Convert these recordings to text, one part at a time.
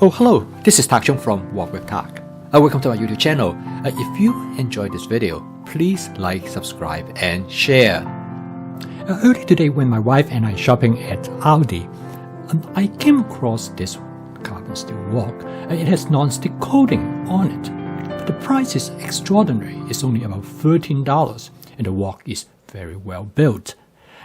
Oh, hello, this is Tak Chung from Walk with Tak. Welcome to my YouTube channel. If you enjoyed this video, please like, subscribe, and share. Earlier today, when my wife and I shopping at Aldi, I came across this carbon steel wok. It has non-stick coating on it. The price is extraordinary. It's only about $13, and the wok is very well built.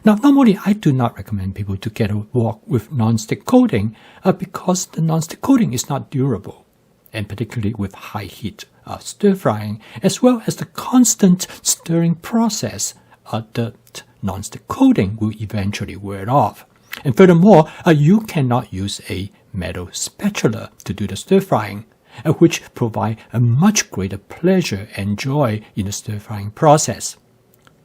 Now, normally I do not recommend people to get a wok with non-stick coating because the non-stick coating is not durable, and particularly with high heat stir frying, as well as the constant stirring process, the non-stick coating will eventually wear off. And furthermore, you cannot use a metal spatula to do the stir frying, which provide a much greater pleasure and joy in the stir frying process.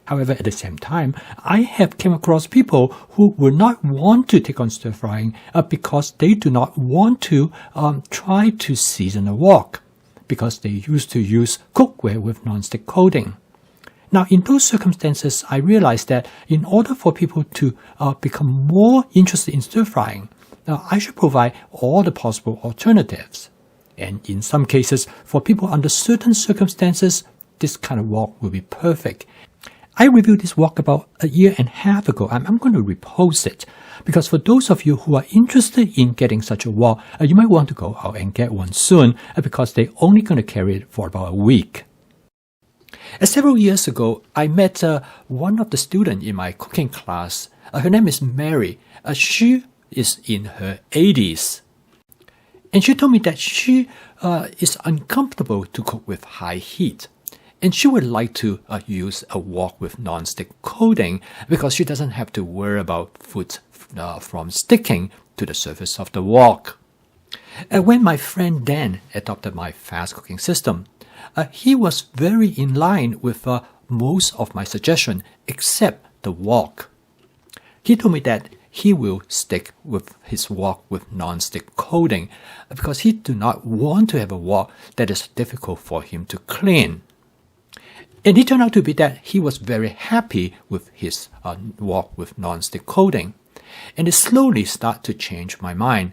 However, at the same time, I have come across people who will not want to take on stir frying because they do not want to try to season a wok because they used to use cookware with non-stick coating. Now, in those circumstances, I realized that in order for people to become more interested in stir frying, I should provide all the possible alternatives. And in some cases, for people under certain circumstances, this kind of wok will be perfect. I reviewed this wok about a year and a half ago. I'm going to repost it because for those of you who are interested in getting such a wok, you might want to go out and get one soon because they're only going to carry it for about a week. Several years ago, I met one of the students in my cooking class. Her name is Mary. She is in her 80s. And she told me that she is uncomfortable to cook with high heat. And she would like to use a wok with non-stick coating because she doesn't have to worry about food from sticking to the surface of the wok. When my friend Dan adopted my fast cooking system, he was very in line with most of my suggestions except the wok. He told me that he will stick with his wok with non-stick coating because he do not want to have a wok that is difficult for him to clean. And it turned out to be that he was very happy with his wok with non-stick coating. And it slowly started to change my mind.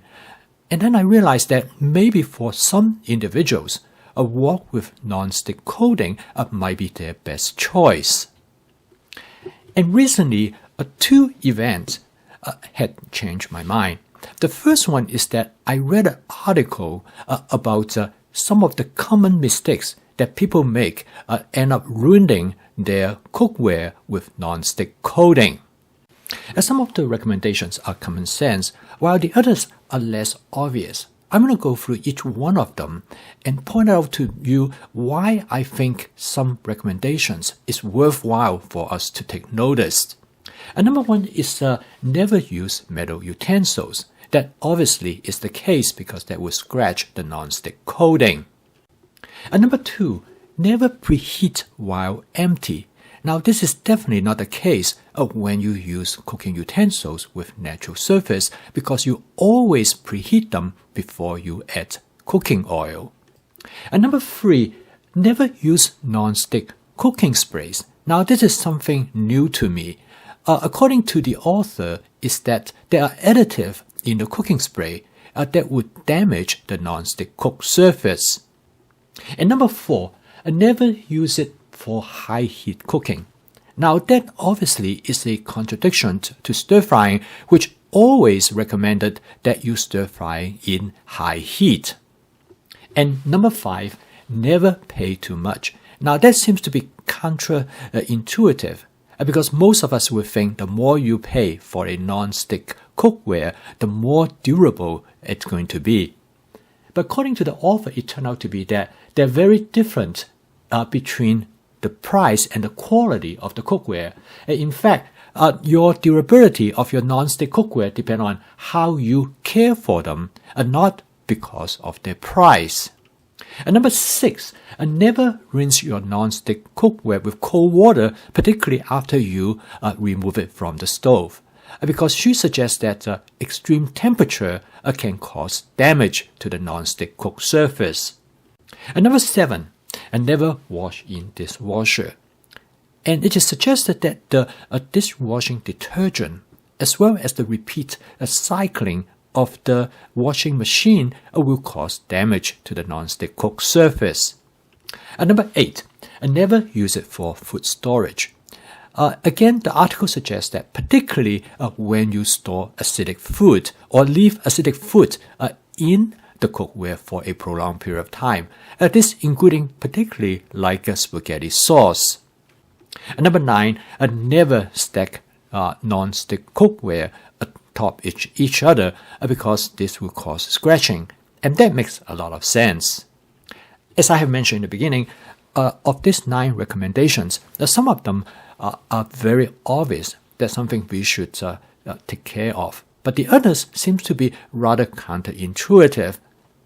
And then I realized that maybe for some individuals, a wok with non-stick coating might be their best choice. And recently, two events had changed my mind. The first one is that I read an article about some of the common mistakes that people make end up ruining their cookware with non-stick coating. Some of the recommendations are common sense, while the others are less obvious. I'm going to go through each one of them and point out to you why I think some recommendations is worthwhile for us to take notice. Number one is never use metal utensils. That obviously is the case because that will scratch the non-stick coating. Number two, never preheat while empty. Now, this is definitely not the case when you use cooking utensils with natural surface because you always preheat them before you add cooking oil. Number three, never use non-stick cooking sprays. Now, this is something new to me. According to the author, is that there are additives in the cooking spray that would damage the non-stick cook surface. And number four, never use it for high heat cooking. Now that obviously is a contradiction to stir frying, which always recommended that you stir fry in high heat. And number five, never pay too much. Now that seems to be counterintuitive because most of us would think the more you pay for a non-stick cookware, the more durable it's going to be. But according to the author, it turned out to be that they're very different between the price and the quality of the cookware. In fact, your durability of your non-stick cookware depends on how you care for them, and not because of their price. And number six, never rinse your non-stick cookware with cold water, particularly after you remove it from the stove. Because she suggests that extreme temperature can cause damage to the non-stick cook surface. And number seven, never wash in dishwasher. And it is suggested that the dishwashing detergent, as well as the repeat cycling of the washing machine will cause damage to the non-stick cook surface. Number 8, never use it for food storage. Again, the article suggests that particularly when you store acidic food or leave acidic food in the cookware for a prolonged period of time, this including particularly like spaghetti sauce. Number 9, never stack non-stick cookware atop each other because this will cause scratching, and that makes a lot of sense. As I have mentioned in the beginning, of these 9 recommendations, some of them are very obvious. That's something we should take care of. But the others seems to be rather counterintuitive.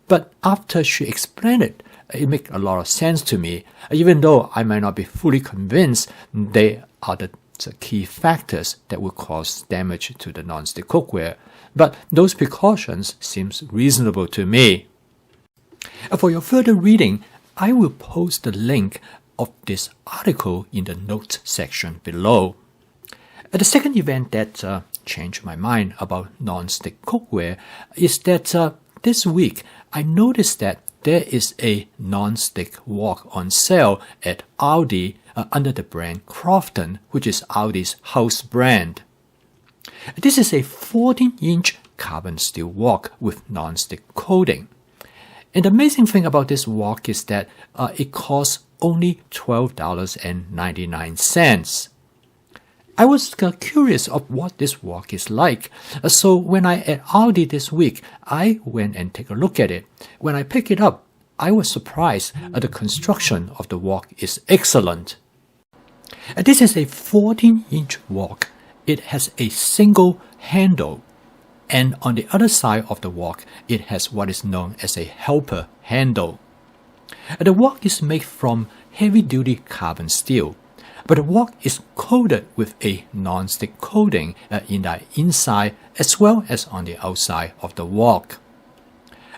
But after she explained it, it makes a lot of sense to me, even though I might not be fully convinced they are the key factors that will cause damage to the non-stick cookware. But those precautions seems reasonable to me. For your further reading, I will post the link of this article in the notes section below. The second event that changed my mind about non-stick cookware is that this week I noticed that there is a non-stick wok on sale at Aldi under the brand Crofton, which is Aldi's house brand. This is a 14-inch carbon steel wok with non-stick coating. And the amazing thing about this wok is that it costs only $12.99. I was curious of what this wok is like, so when I at Aldi this week, I went and take a look at it. When I picked it up, I was surprised at the construction of the wok is excellent. This is a 14-inch wok. It has a single handle, and on the other side of the wok, it has what is known as a helper handle. The wok is made from heavy-duty carbon steel, but the wok is coated with a non-stick coating in the inside as well as on the outside of the wok.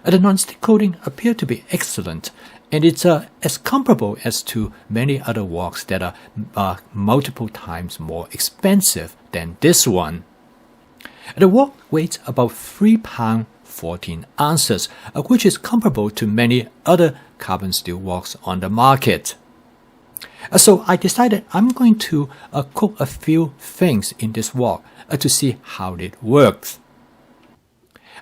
The non-stick coating appears to be excellent, and it's as comparable as to many other woks that are multiple times more expensive than this one. The wok weighs about 3 pounds 14 ounces, which is comparable to many other carbon steel woks on the market. So I decided I'm going to cook a few things in this wok to see how it works.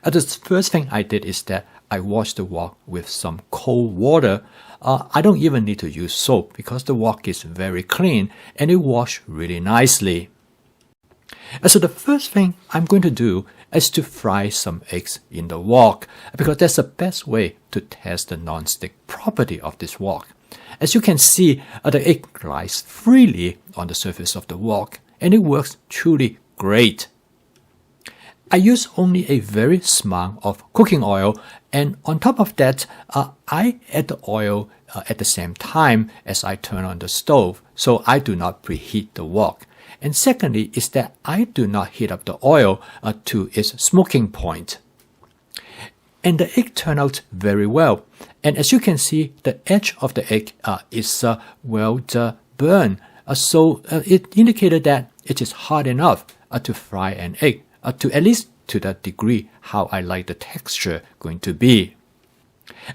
The first thing I did is that I washed the wok with some cold water. I don't even need to use soap because the wok is very clean and it washes really nicely. So the first thing I'm going to do is to fry some eggs in the wok because that's the best way to test the non-stick property of this wok. As you can see, the egg glides freely on the surface of the wok and it works truly great. I use only a very small amount of cooking oil, and on top of that, I add the oil at the same time as I turn on the stove, so I do not preheat the wok. And secondly is that I do not heat up the oil to its smoking point. And the egg turned out very well. And as you can see, the edge of the egg is well burned. So it indicated that it is hard enough to fry an egg, to at least to the degree how I like the texture going to be.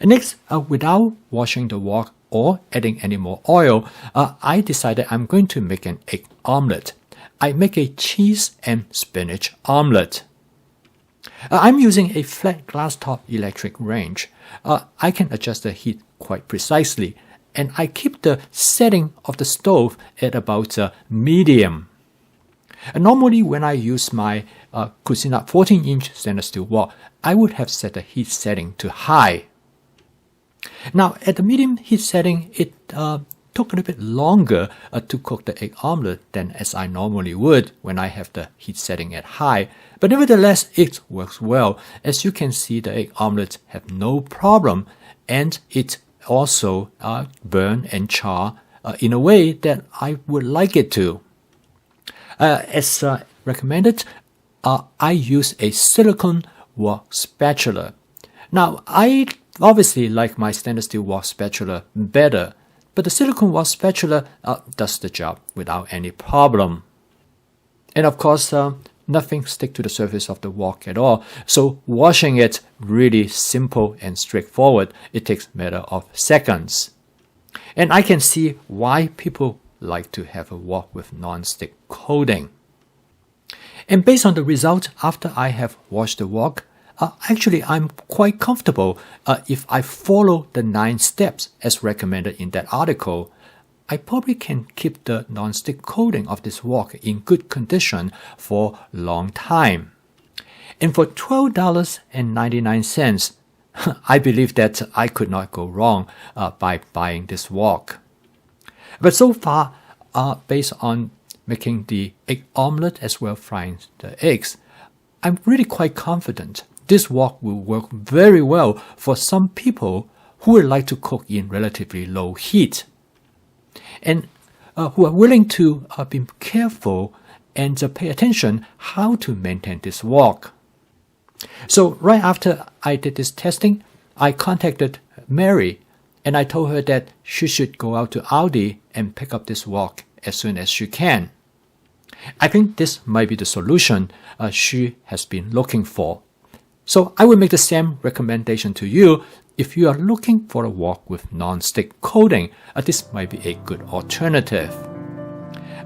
And next, without washing the wok or adding any more oil, I decided I'm going to make an egg omelette. I make a cheese and spinach omelette. I'm using a flat glass top electric range. I can adjust the heat quite precisely, and I keep the setting of the stove at about medium. Normally, when I use my Cuisinart 14-inch stainless steel wok, I would have set the heat setting to high. Now, at the medium heat setting, it took a little bit longer to cook the egg omelette than as I normally would when I have the heat setting at high. But nevertheless, it works well. As you can see, the egg omelette have no problem, and it also burn and char in a way that I would like it to. As recommended, I use a silicone wok spatula. Now, I obviously like my stainless steel wok spatula better, but the silicone wok spatula does the job without any problem. And of course, nothing stick to the surface of the wok at all. So washing it really simple and straightforward. It takes a matter of seconds. And I can see why people like to have a wok with non-stick coating. And based on the result after I have washed the wok, actually I'm quite comfortable if I follow the 9 steps as recommended in that article. I probably can keep the non-stick coating of this wok in good condition for a long time. And for $12.99, I believe that I could not go wrong by buying this wok. But so far, based on making the egg omelette as well frying the eggs, I'm really quite confident this wok will work very well for some people who would like to cook in relatively low heat and who are willing to be careful and pay attention how to maintain this wok. So right after I did this testing, I contacted Mary and I told her that she should go out to Aldi and pick up this wok as soon as she can. I think this might be the solution she has been looking for. So I will make the same recommendation to you. If you are looking for a wok with non-stick coating, this might be a good alternative.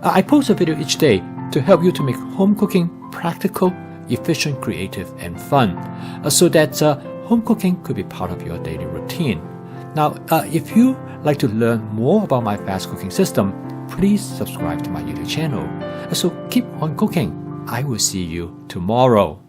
I post a video each day to help you to make home cooking practical, efficient, creative, and fun, so that home cooking could be part of your daily routine. Now, if you like to learn more about my fast cooking system, please subscribe to my YouTube channel. So keep on cooking. I will see you tomorrow.